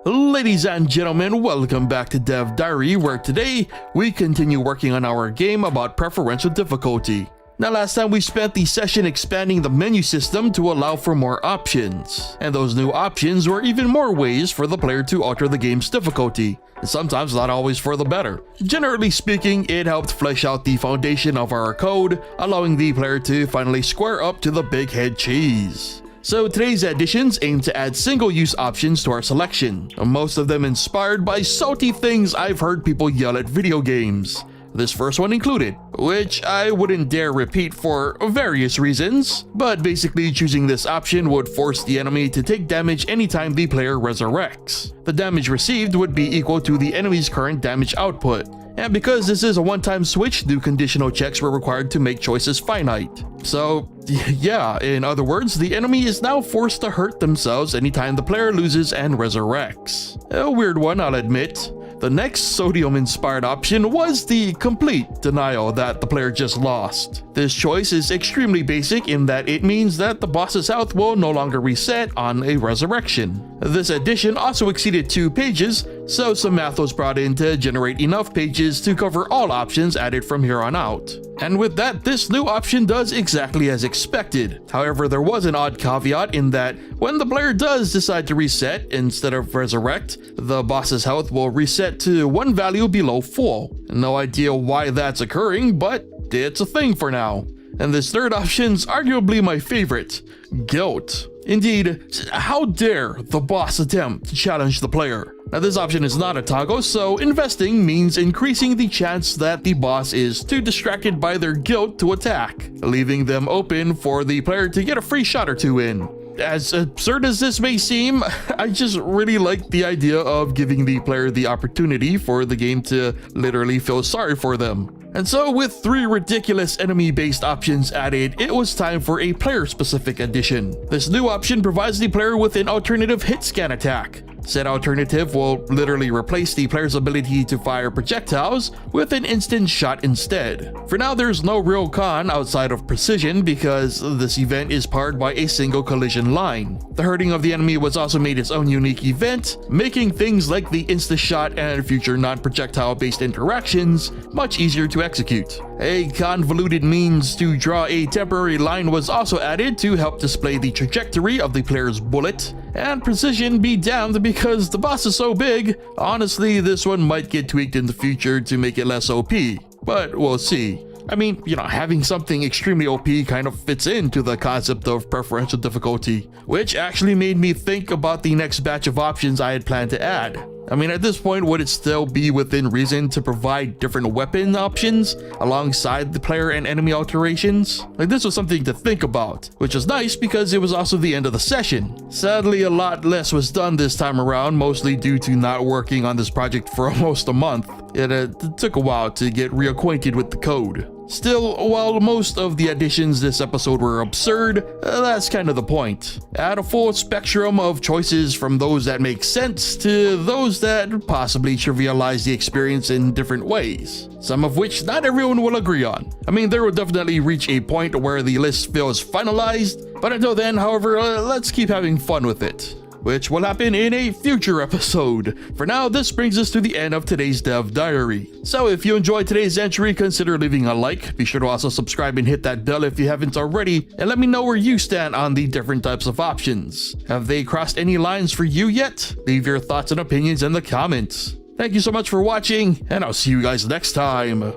Ladies and gentlemen, welcome back to Dev Diary, where today we continue working on our game about preferential difficulty. Now, last time we spent the session expanding the menu system to allow for more options, and those new options were even more ways for the player to alter the game's difficulty, and sometimes not always for the better. Generally speaking, it helped flesh out the foundation of our code, allowing the player to finally square up to the big head cheese. So today's additions aim to add single-use options to our selection, most of them inspired by salty things I've heard people yell at video games. This first one included, which I wouldn't dare repeat for various reasons, but basically choosing this option would force the enemy to take damage anytime the player resurrects. The damage received would be equal to the enemy's current damage output. And because this is a one-time switch, new conditional checks were required to make choices finite. So, yeah, in other words, the enemy is now forced to hurt themselves anytime the player loses and resurrects. A weird one, I'll admit. The next sodium-inspired option was the complete denial that the player just lost. This choice is extremely basic in that it means that the boss's health will no longer reset on a resurrection. This addition also exceeded 2 pages, so some math was brought in to generate enough pages to cover all options added from here on out. And with that, this new option does exactly as expected. However, there was an odd caveat in that when the player does decide to reset instead of resurrect, the boss's health will reset to one value below full. No idea why that's occurring, but it's a thing for now. And this third option's arguably my favorite: guilt. Indeed, how dare the boss attempt to challenge the player? Now, this option is not a toggle, so investing means increasing the chance that the boss is too distracted by their guilt to attack, leaving them open for the player to get a free shot or two in. As absurd as this may seem, I just really like the idea of giving the player the opportunity for the game to literally feel sorry for them. And so, with 3 ridiculous enemy-based options added, it was time for a player-specific addition. This new option provides the player with an alternative hit scan attack. Said alternative will literally replace the player's ability to fire projectiles with an instant shot instead. For now, there's no real con outside of precision because this event is powered by a single collision line. The hurting of the enemy was also made its own unique event, making things like the insta-shot and future non-projectile based interactions much easier to execute. A convoluted means to draw a temporary line was also added to help display the trajectory of the player's bullet, and precision be damned because the boss is so big. Honestly, this one might get tweaked in the future to make it less OP, but we'll see. I mean, having something extremely OP kind of fits into the concept of preferential difficulty, which actually made me think about the next batch of options I had planned to add. I mean, at this point, would it still be within reason to provide different weapon options alongside the player and enemy alterations? This was something to think about, which was nice because it was also the end of the session. Sadly, a lot less was done this time around, mostly due to not working on this project for almost a month. It took a while to get reacquainted with the code. Still, while most of the additions this episode were absurd, that's kind of the point. Add a full spectrum of choices from those that make sense to those that possibly trivialize the experience in different ways, some of which not everyone will agree on. I mean, there will definitely reach a point where the list feels finalized, but until then, however, let's keep having fun with it, which will happen in a future episode. For now, this brings us to the end of today's Dev Diary. So if you enjoyed today's entry, consider leaving a like. Be sure to also subscribe and hit that bell if you haven't already, and let me know where you stand on the different types of options. Have they crossed any lines for you yet? Leave your thoughts and opinions in the comments. Thank you so much for watching, and I'll see you guys next time.